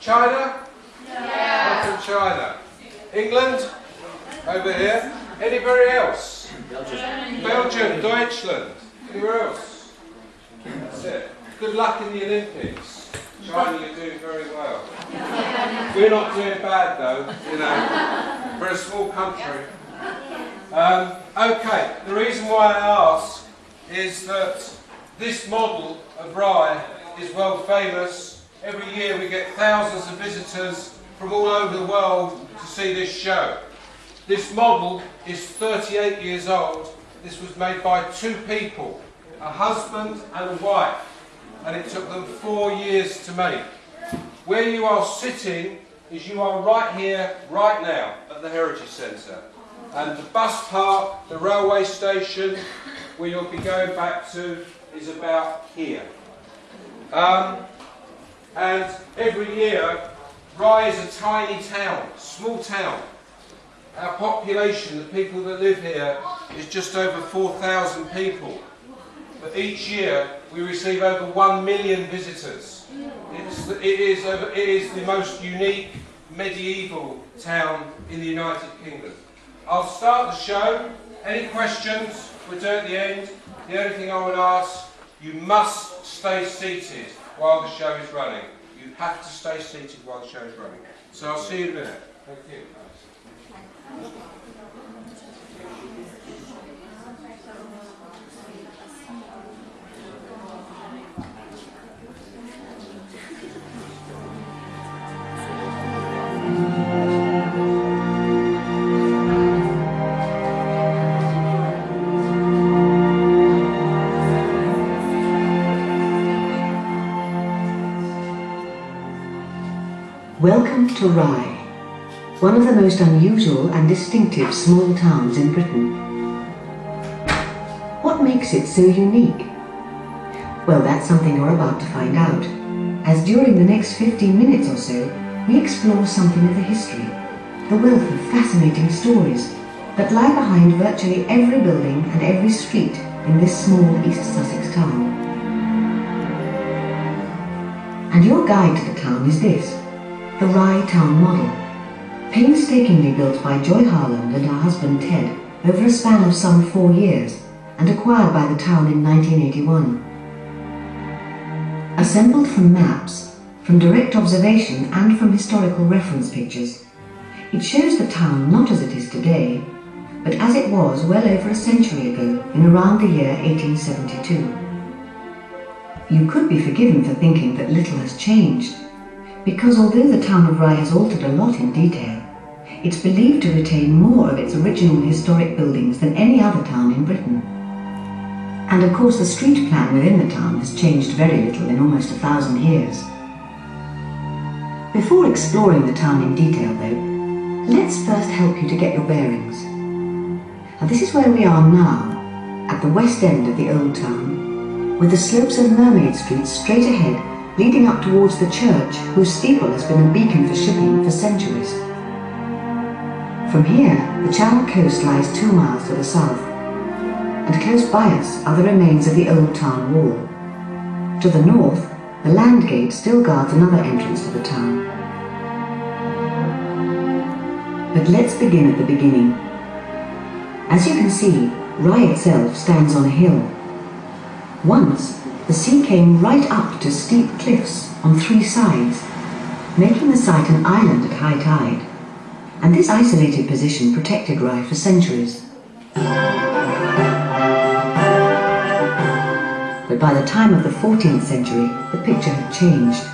China? Yeah. I'm from China. England? Over here. Anybody else? Belgium, Deutschland. Anywhere else? That's it. Good luck in the Olympics. China, you're doing very well. We're not doing bad though, you know. We're a small country. Okay, the reason why I ask is that this model of Rye is world famous. Every year we get thousands of visitors from all over the world to see this show. This model is 38 years old. This was made by two people, a husband and a wife, and it took them 4 years to make. Where you are sitting is you are right here, right now, at the Heritage Centre. And the bus park, the railway station, where you'll be going back to, is about here. And every year, Rye is a tiny town, small town. Our population, the people that live here, is just over 4,000 people. But each year, we receive over 1 million visitors. It is the most unique medieval town in the United Kingdom. I'll start the show. Any questions? We'll do it at the end. The only thing I would ask, you must stay seated while the show is running. You have to stay seated while the show is running. So I'll see you in a minute. Thank you. Welcome to Rye, one of the most unusual and distinctive small towns in Britain. What makes it so unique? Well, that's something you're about to find out, as during the next 15 minutes or so, we explore something of the history, the wealth of fascinating stories that lie behind virtually every building and every street in this small East Sussex town. And your guide to the town is this: the Rye Town Model, painstakingly built by Joy Harland and her husband Ted over a span of some 4 years and acquired by the town in 1981. Assembled from maps, from direct observation and from historical reference pictures, it shows the town not as it is today, but as it was well over a century ago in around the year 1872. You could be forgiven for thinking that little has changed, because although the town of Rye has altered a lot in detail, it's believed to retain more of its original historic buildings than any other town in Britain. And of course the street plan within the town has changed very little in almost 1,000 years. Before exploring the town in detail though, let's first help you to get your bearings. Now this is where we are now, at the west end of the old town, with the slopes of Mermaid Street straight ahead leading up towards the church, whose steeple has been a beacon for shipping for centuries. From here, the Channel coast lies 2 miles to the south, and close by us are the remains of the old town wall. To the north, the land gate still guards another entrance to the town. But let's begin at the beginning. As you can see, Rye itself stands on a hill. Once, the sea came right up to steep cliffs on 3 sides, making the site an island at high tide, and this isolated position protected Rye for centuries. But by the time of the 14th century, the picture had changed.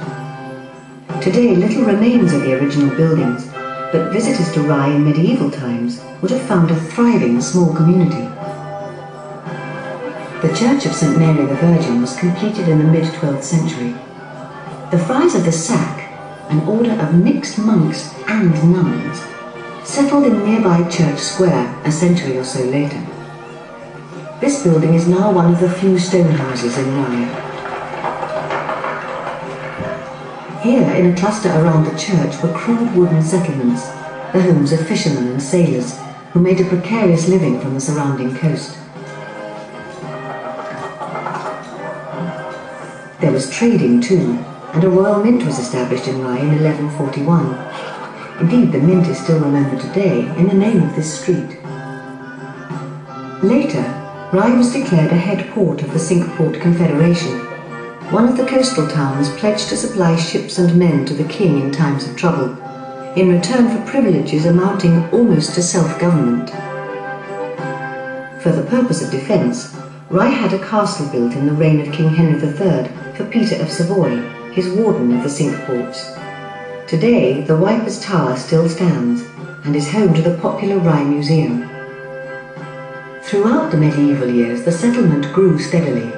Today, little remains of the original buildings, but visitors to Rye in medieval times would have found a thriving small community. The Church of St. Mary the Virgin was completed in the mid-12th century. The Friars of the Sack, an order of mixed monks and nuns, settled in nearby Church Square a century or so later. This building is now one of the few stone houses in Rye. Here, in a cluster around the church, were crude wooden settlements, the homes of fishermen and sailors who made a precarious living from the surrounding coast. There was trading too, and a royal mint was established in Rye in 1141. Indeed, the mint is still remembered today in the name of this street. Later, Rye was declared a head port of the Cinque Port Confederation, one of the coastal towns pledged to supply ships and men to the king in times of trouble, in return for privileges amounting almost to self-government. For the purpose of defence, Rye had a castle built in the reign of King Henry III for Peter of Savoy, his warden of the Cinque Ports. Today, the Wipers Tower still stands and is home to the popular Rye Museum. Throughout the medieval years, the settlement grew steadily,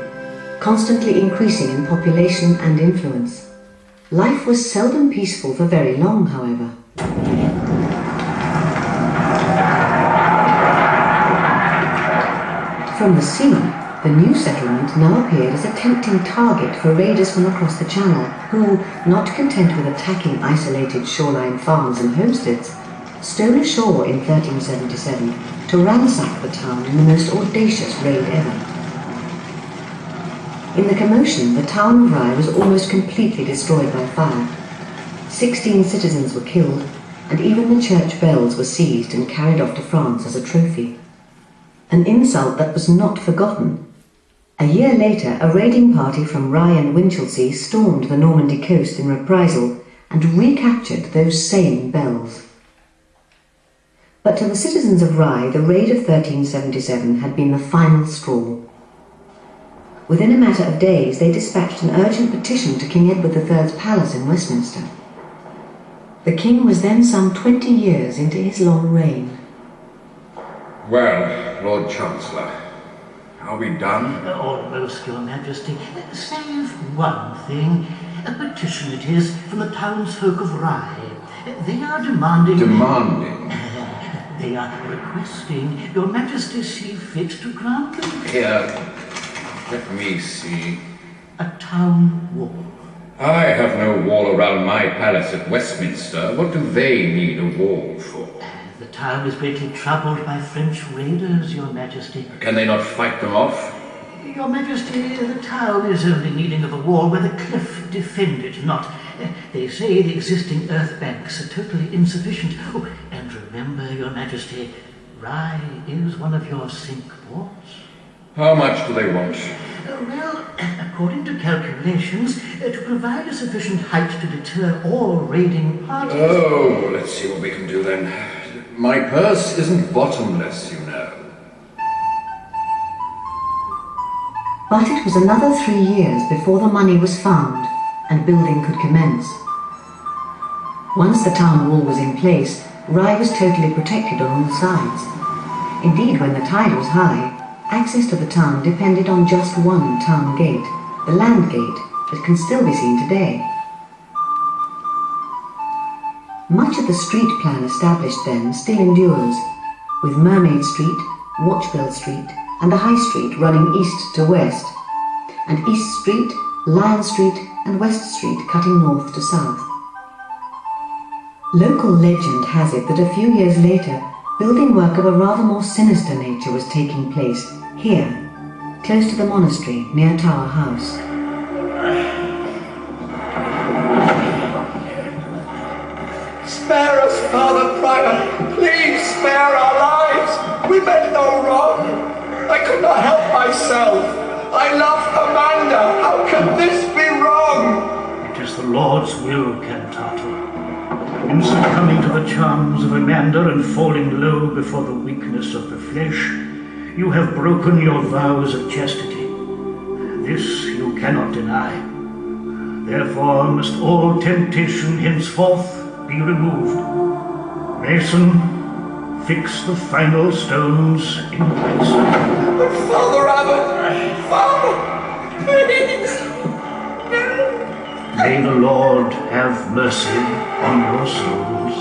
constantly increasing in population and influence. Life was seldom peaceful for very long, however. From the sea, the new settlement now appeared as a tempting target for raiders from across the Channel, who, not content with attacking isolated shoreline farms and homesteads, stole ashore in 1377 to ransack the town in the most audacious raid ever. In the commotion, the town of Rye was almost completely destroyed by fire. 16 citizens were killed, and even the church bells were seized and carried off to France as a trophy. An insult that was not forgotten. A year later, a raiding party from Rye and Winchelsea stormed the Normandy coast in reprisal and recaptured those same bells. But to the citizens of Rye, the raid of 1377 had been the final straw. Within a matter of days, they dispatched an urgent petition to King Edward III's palace in Westminster. The king was then some 20 years into his long reign. Well, Lord Chancellor, are we done? Almost, Your Majesty. Save one thing. A petition it is from the townsfolk of Rye. They are demanding... Demanding? They are requesting Your Majesty see fit to grant them... Here, let me see. A town wall. I have no wall around my palace at Westminster. What do they need a wall for? The town is greatly troubled by French raiders, Your Majesty. Can they not fight them off? Your Majesty, the town is only needing of a wall where the cliff defend it not. They say the existing earth banks are totally insufficient. Oh, and remember, Your Majesty, Rye is one of your Cinque Ports. How much do they want? Well, according to calculations, to provide a sufficient height to deter all raiding parties... Oh, let's see what we can do then. My purse isn't bottomless, you know. But it was another 3 years before the money was found and building could commence. Once the town wall was in place, Rye was totally protected on all sides. Indeed, when the tide was high, access to the town depended on just one town gate, the land gate, that can still be seen today. Much of the street plan established then still endures, with Mermaid Street, Watchbell Street, and the High Street running east to west, and East Street, Lion Street, and West Street cutting north to south. Local legend has it that a few years later, building work of a rather more sinister nature was taking place here, close to the monastery near Tower House. Spare us, Father Prior! Please spare our lives! We meant no wrong! I could not help myself! I love Amanda! How can this be wrong? It is the Lord's will, Cantato. In succumbing to the charms of Amanda and falling low before the weakness of the flesh, you have broken your vows of chastity. This you cannot deny. Therefore must all temptation henceforth be removed. Mason, fix the final stones in place. Father Abbot! Father! Please! May the Lord have mercy on your souls.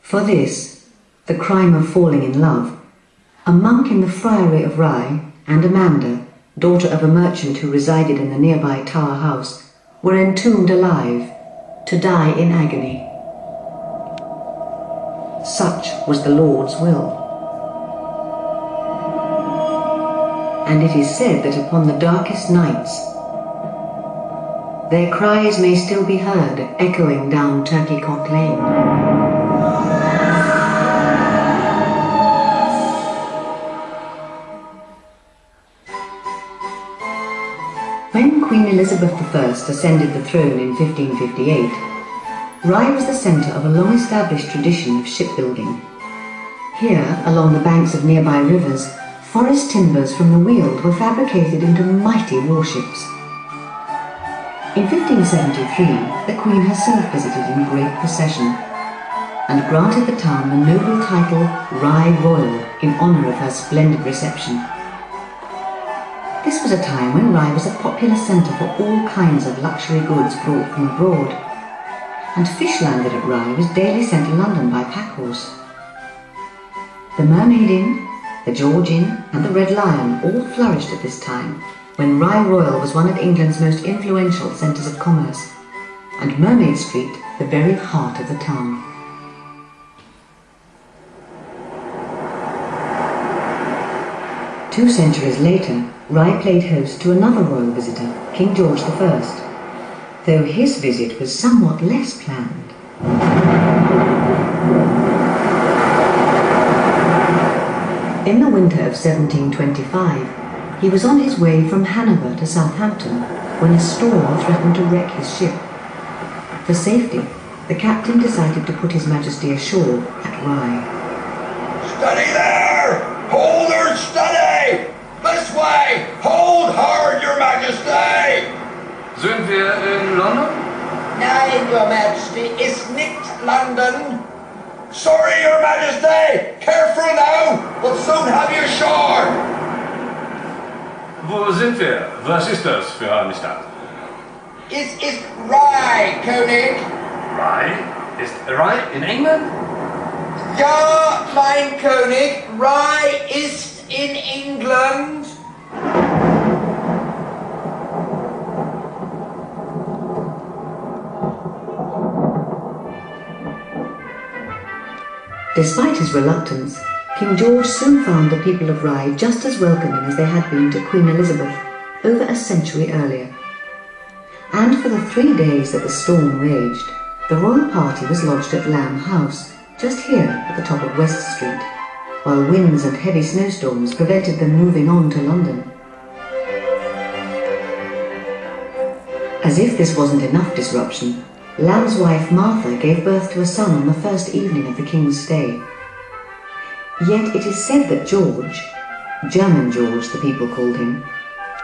For this, the crime of falling in love, a monk in the friary of Rye and Amanda, daughter of a merchant who resided in the nearby Tower House, were entombed alive, to die in agony. Such was the Lord's will. And it is said that upon the darkest nights, their cries may still be heard echoing down Turkey Cock Lane. When Queen Elizabeth I ascended the throne in 1558, Rye was the centre of a long-established tradition of shipbuilding. Here, along the banks of nearby rivers, forest timbers from the Weald were fabricated into mighty warships. In 1573, the Queen herself visited in great procession and granted the town the noble title Rye Royal in honour of her splendid reception. This was a time when Rye was a popular centre for all kinds of luxury goods brought from abroad, and fish landed at Rye was daily sent to London by pack-horse. The Mermaid Inn, the George Inn and the Red Lion all flourished at this time, when Rye Royal was one of England's most influential centres of commerce, and Mermaid Street the very heart of the town. Two centuries later, Rye played host to another royal visitor, King George I, though his visit was somewhat less planned. In the winter of 1725, he was on his way from Hanover to Southampton when a storm threatened to wreck his ship. For safety, the captain decided to put His Majesty ashore at Rye. Steady there! Hold her steady! This way! Hold hard, Your Majesty! Sind wir in London? Nein, Your Majesty, it's nicht London. Sorry, Your Majesty! Careful now! We'll soon have you ashore! Wo sind wir? Was ist das für eine Stadt? It's Rye, König. Rye? Ist Rye in England? Ja, mein König, Rye ist in England. Despite his reluctance, King George soon found the people of Rye just as welcoming as they had been to Queen Elizabeth over a century earlier. And for the 3 days that the storm raged, the royal party was lodged at Lamb House, just here at the top of West Street, while winds and heavy snowstorms prevented them moving on to London. As if this wasn't enough disruption, Lamb's wife Martha gave birth to a son on the first evening of the king's stay. Yet it is said that George, German George the people called him,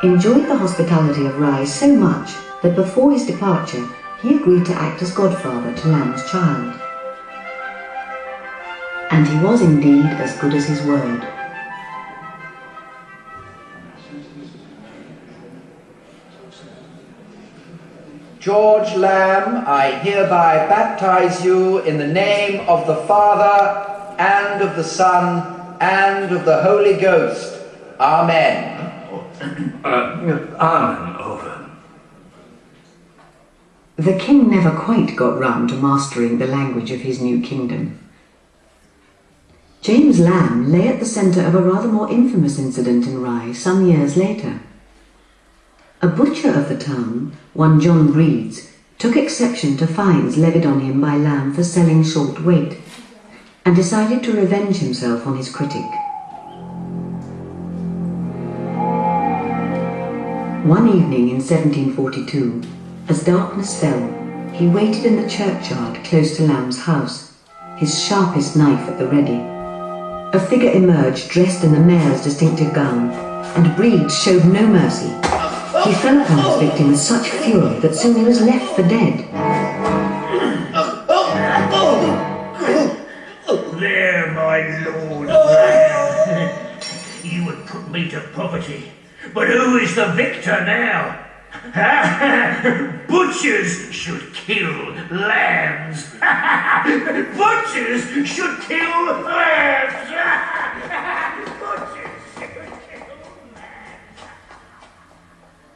enjoyed the hospitality of Rye so much that before his departure he agreed to act as godfather to Lamb's child. And he was indeed as good as his word. George Lamb, I hereby baptize you in the name of the Father, and of the Son, and of the Holy Ghost. Amen. Amen, over. The king never quite got round to mastering the language of his new kingdom. James Lamb lay at the centre of a rather more infamous incident in Rye some years later. A butcher of the town, one John Breeds, took exception to fines levied on him by Lamb for selling short weight, and decided to revenge himself on his critic. One evening in 1742, as darkness fell, he waited in the churchyard close to Lamb's house, his sharpest knife at the ready. A figure emerged dressed in the mayor's distinctive gown, and Breeds showed no mercy. He fell upon his victim with such fury that soon he was left for dead. There, my lord. You would put me to poverty, but who is the victor now? Butchers should kill lambs. Butchers should kill lambs. Butchers should kill lambs.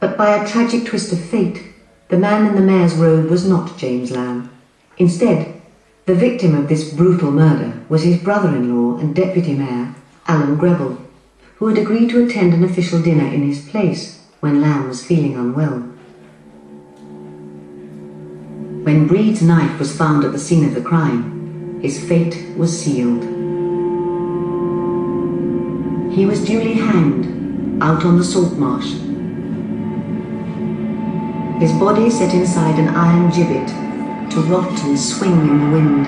But by a tragic twist of fate, the man in the mayor's robe was not James Lamb. Instead, The victim of this brutal murder was his brother-in-law and deputy mayor, Alan Greville, who had agreed to attend an official dinner in his place when Lamb was feeling unwell. When Breed's knife was found at the scene of the crime, his fate was sealed. He was duly hanged out on the salt marsh, his body set inside an iron gibbet to rot and swing in the wind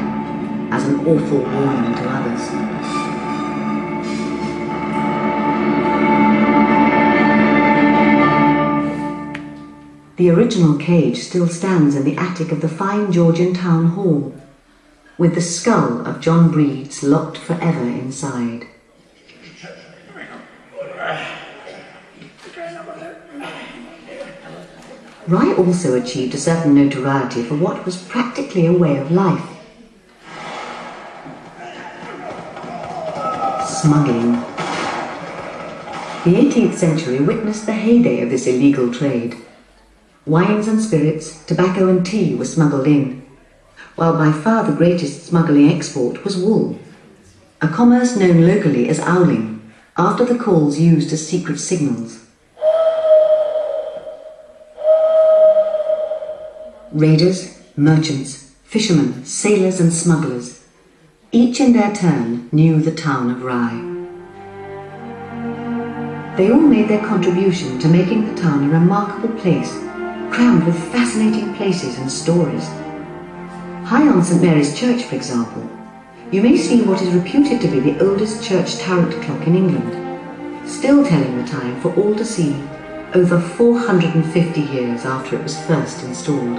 as an awful warning to others. The original cage still stands in the attic of the fine Georgian town hall, with the skull of John Breed's locked forever inside. Rye also achieved a certain notoriety for what was practically a way of life. Smuggling. The 18th century witnessed the heyday of this illegal trade. Wines and spirits, tobacco and tea were smuggled in, while by far the greatest smuggling export was wool, a commerce known locally as owling, after the calls used as secret signals. Raiders, merchants, fishermen, sailors and smugglers, each in their turn knew the town of Rye. They all made their contribution to making the town a remarkable place, crammed with fascinating places and stories. High on St Mary's Church, for example, you may see what is reputed to be the oldest church turret clock in England, still telling the time for all to see over 450 years after it was first installed.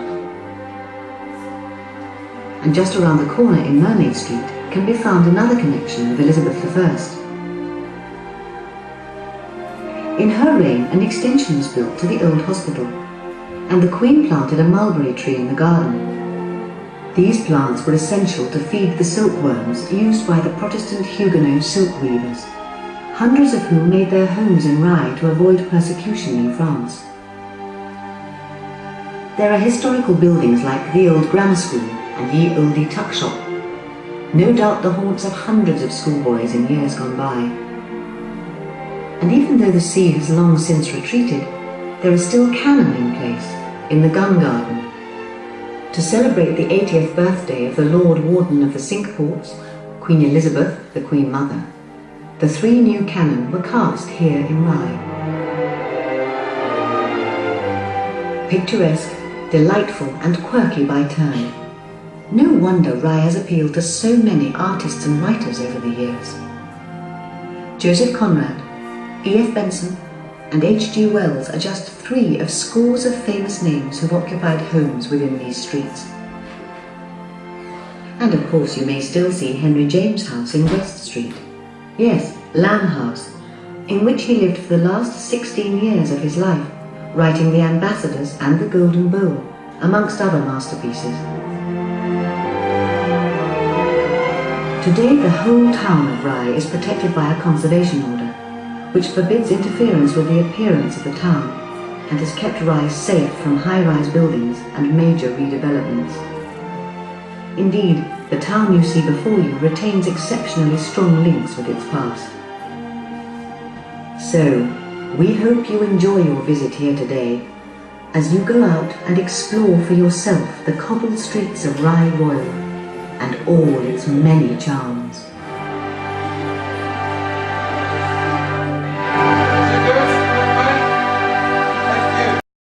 And just around the corner in Mermaid Street can be found another connection with Elizabeth I. In her reign, an extension was built to the old hospital, and the Queen planted a mulberry tree in the garden. These plants were essential to feed the silkworms used by the Protestant Huguenot silk weavers, hundreds of whom made their homes in Rye to avoid persecution in France. There are historical buildings like the old grammar school and ye olde tuck shop, no doubt the haunts of hundreds of schoolboys in years gone by. And even though the sea has long since retreated, there is still cannon in place in the gun garden. To celebrate the 80th birthday of the Lord Warden of the Cinque Ports, Queen Elizabeth, the Queen Mother, the 3 new cannon were cast here in Rye. Picturesque, delightful and quirky by turn, no wonder Rye has appealed to so many artists and writers over the years. Joseph Conrad, E.F. Benson, and H.G. Wells are just 3 of scores of famous names who've occupied homes within these streets. And of course you may still see Henry James' house in West Street. Yes, Lamb House, in which he lived for the last 16 years of his life, writing The Ambassadors and The Golden Bowl, amongst other masterpieces. Today the whole town of Rye is protected by a conservation order, which forbids interference with the appearance of the town and has kept Rye safe from high-rise buildings and major redevelopments. Indeed, the town you see before you retains exceptionally strong links with its past. So, we hope you enjoy your visit here today as you go out and explore for yourself the cobbled streets of Rye Royal and all its many charms.